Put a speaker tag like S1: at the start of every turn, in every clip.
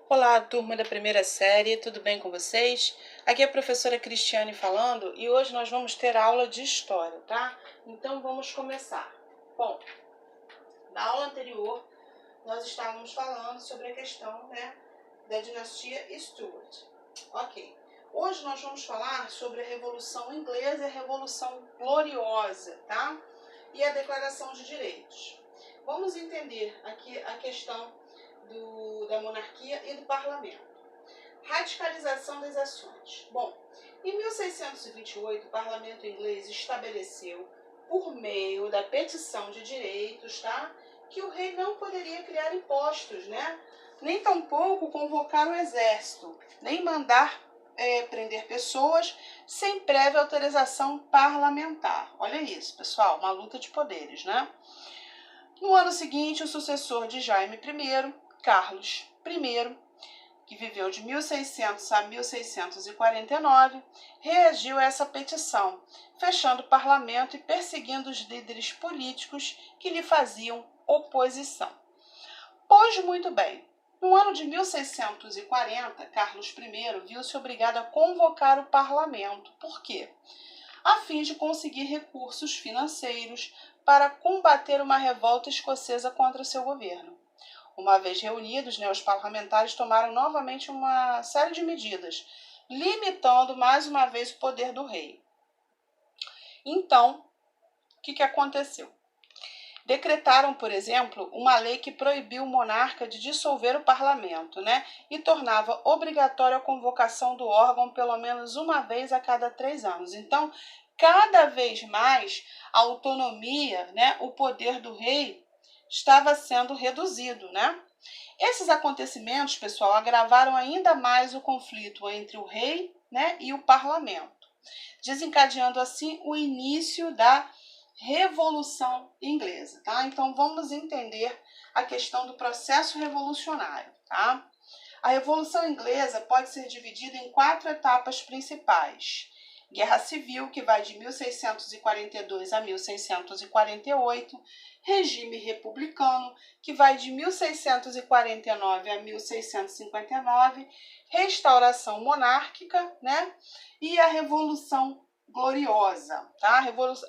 S1: Olá, turma da primeira série, tudo bem com vocês? Aqui é a professora Cristiane falando e hoje nós vamos ter aula de história, tá? Então vamos começar. Bom, na aula anterior nós estávamos falando sobre a questão, da dinastia Stuart. Ok. Hoje nós vamos falar sobre a Revolução Inglesa e a Revolução Gloriosa, tá? E a Declaração de Direitos. Vamos entender aqui a questão da monarquia e do parlamento. Radicalização das ações. Bom, em 1628, o parlamento inglês estabeleceu, por meio da petição de direitos, que o rei não poderia criar impostos, nem tampouco convocar o exército, nem mandar prender pessoas sem prévia autorização parlamentar. Olha isso, pessoal, uma luta de poderes, No ano seguinte, o sucessor de Jaime I, Carlos I, que viveu de 1600 a 1649, reagiu a essa petição, fechando o parlamento e perseguindo os líderes políticos que lhe faziam oposição. Pois muito bem, no ano de 1640, Carlos I viu-se obrigado a convocar o parlamento. Por quê? A fim de conseguir recursos financeiros para combater uma revolta escocesa contra seu governo. Uma vez reunidos, os parlamentares tomaram novamente uma série de medidas, limitando mais uma vez o poder do rei. Então, o que aconteceu? Decretaram, por exemplo, uma lei que proibiu o monarca de dissolver o parlamento, e tornava obrigatória a convocação do órgão pelo menos uma vez a cada 3 anos. Então, cada vez mais a autonomia, o poder do rei estava sendo reduzido, Esses acontecimentos, pessoal, agravaram ainda mais o conflito entre o rei, e o parlamento, desencadeando assim o início da Revolução Inglesa, Então vamos entender a questão do processo revolucionário, A Revolução Inglesa pode ser dividida em 4 etapas principais. Guerra Civil, que vai de 1642 a 1648, regime republicano, que vai de 1649 a 1659, restauração monárquica, e a Revolução Gloriosa, A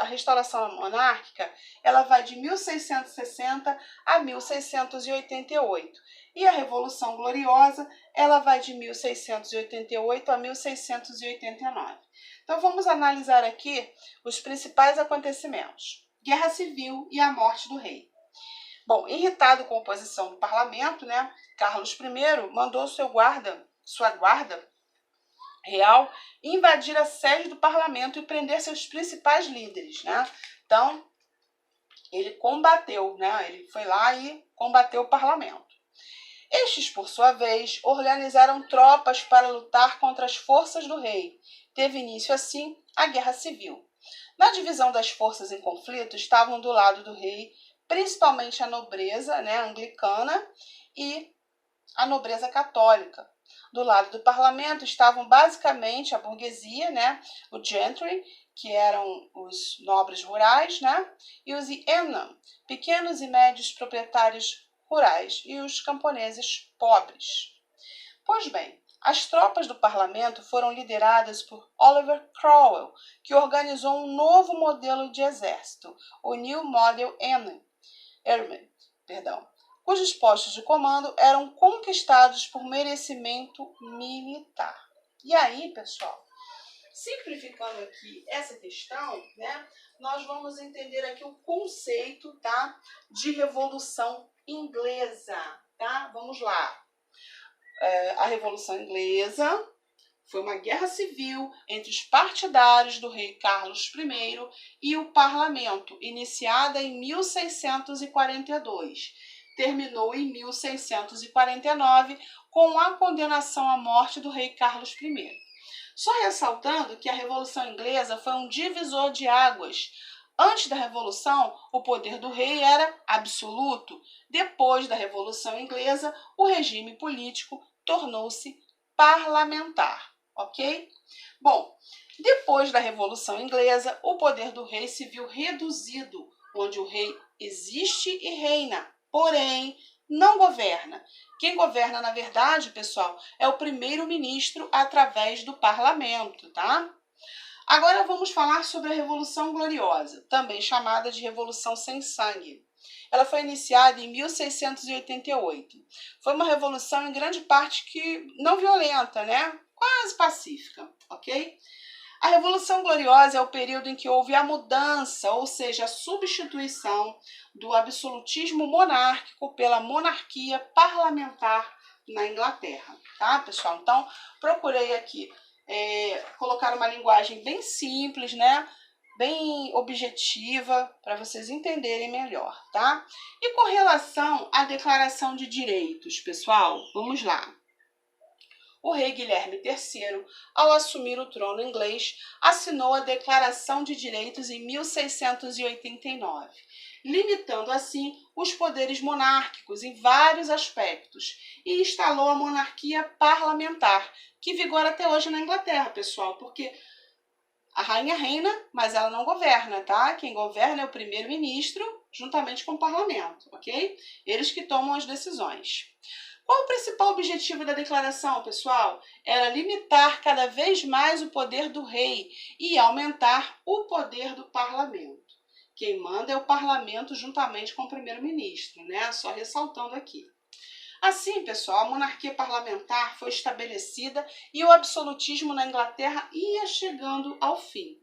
S1: restauração monárquica, ela vai de 1660 a 1688, e a Revolução Gloriosa, ela vai de 1688 a 1689. Então, vamos analisar aqui os principais acontecimentos. Guerra Civil e a morte do rei. Bom, irritado com a oposição do parlamento, Carlos I mandou sua guarda real invadir a sede do parlamento e prender seus principais líderes, Então, ele combateu, ele foi lá e combateu o parlamento. Estes, por sua vez, organizaram tropas para lutar contra as forças do rei. Teve início, assim, a Guerra Civil. Na divisão das forças em conflito, estavam do lado do rei, principalmente a nobreza anglicana e a nobreza católica. Do lado do parlamento estavam basicamente a burguesia, o gentry, que eram os nobres rurais, e os yeomen, pequenos e médios proprietários rurais, e os camponeses pobres. Pois bem, as tropas do parlamento foram lideradas por Oliver Cromwell, que organizou um novo modelo de exército, o New Model Army, cujos postos de comando eram conquistados por merecimento militar. E aí, pessoal, simplificando aqui essa questão, nós vamos entender aqui o conceito, de Revolução Inglesa, Vamos lá. A Revolução Inglesa foi uma guerra civil entre os partidários do rei Carlos I e o parlamento, iniciada em 1642. Terminou em 1649 com a condenação à morte do rei Carlos I. Só ressaltando que a Revolução Inglesa foi um divisor de águas. Antes da Revolução, o poder do rei era absoluto. Depois da Revolução Inglesa, o regime político tornou-se parlamentar, ok? Bom, depois da Revolução Inglesa, o poder do rei se viu reduzido, onde o rei existe e reina, porém não governa. Quem governa, na verdade, pessoal, é o primeiro-ministro através do parlamento, tá? Agora vamos falar sobre a Revolução Gloriosa, também chamada de Revolução Sem Sangue. Ela foi iniciada em 1688. Foi uma revolução em grande parte que não violenta, né? Quase pacífica, ok? A Revolução Gloriosa é o período em que houve a mudança, ou seja, a substituição do absolutismo monárquico pela monarquia parlamentar na Inglaterra, tá, pessoal? Então, procurei aqui colocar uma linguagem bem simples, né? Bem objetiva, para vocês entenderem melhor, tá? E com relação à Declaração de Direitos, pessoal, vamos lá. O rei Guilherme III, ao assumir o trono inglês, assinou a Declaração de Direitos em 1689, limitando assim os poderes monárquicos em vários aspectos e instalou a monarquia parlamentar, que vigora até hoje na Inglaterra, pessoal, porque a rainha reina, mas ela não governa, tá? Quem governa é o primeiro-ministro, juntamente com o parlamento, ok? Eles que tomam as decisões. Qual o principal objetivo da declaração, pessoal? Era limitar cada vez mais o poder do rei e aumentar o poder do parlamento. Quem manda é o parlamento juntamente com o primeiro-ministro, né? Só ressaltando aqui. Assim, pessoal, a monarquia parlamentar foi estabelecida e o absolutismo na Inglaterra ia chegando ao fim.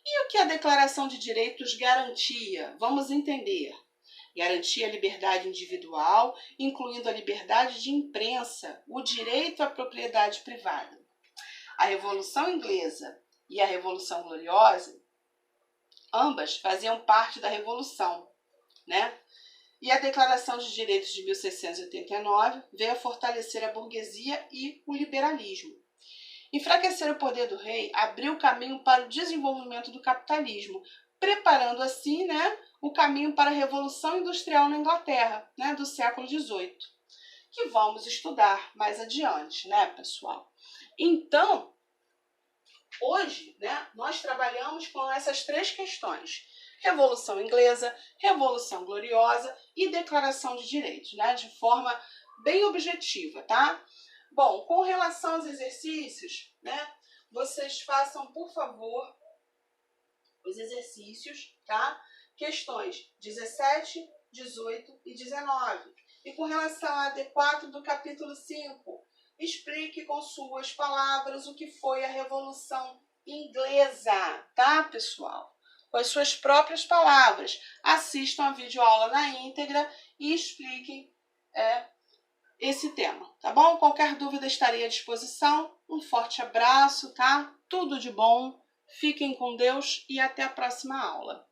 S1: E o que a Declaração de Direitos garantia? Vamos entender. Garantia a liberdade individual, incluindo a liberdade de imprensa, o direito à propriedade privada. A Revolução Inglesa e a Revolução Gloriosa, ambas faziam parte da Revolução, né? E a Declaração de Direitos de 1689 veio a fortalecer a burguesia e o liberalismo. Enfraquecer o poder do rei abriu o caminho para o desenvolvimento do capitalismo, preparando assim, né, o caminho para a Revolução Industrial na Inglaterra, né, do século XVIII, que vamos estudar mais adiante, né, pessoal? Então, hoje, né, nós trabalhamos com essas três questões: Revolução Inglesa, Revolução Gloriosa e Declaração de Direitos, né, de forma bem objetiva, tá? Bom, com relação aos exercícios, né, vocês façam, por favor, os exercícios, tá? Questões 17, 18 e 19. E com relação a D4 do capítulo 5, explique com suas palavras o que foi a Revolução Inglesa, tá, pessoal? Com as suas próprias palavras. Assistam a videoaula na íntegra e expliquem esse tema, tá bom? Qualquer dúvida estarei à disposição. Um forte abraço, tá? Tudo de bom. Fiquem com Deus e até a próxima aula.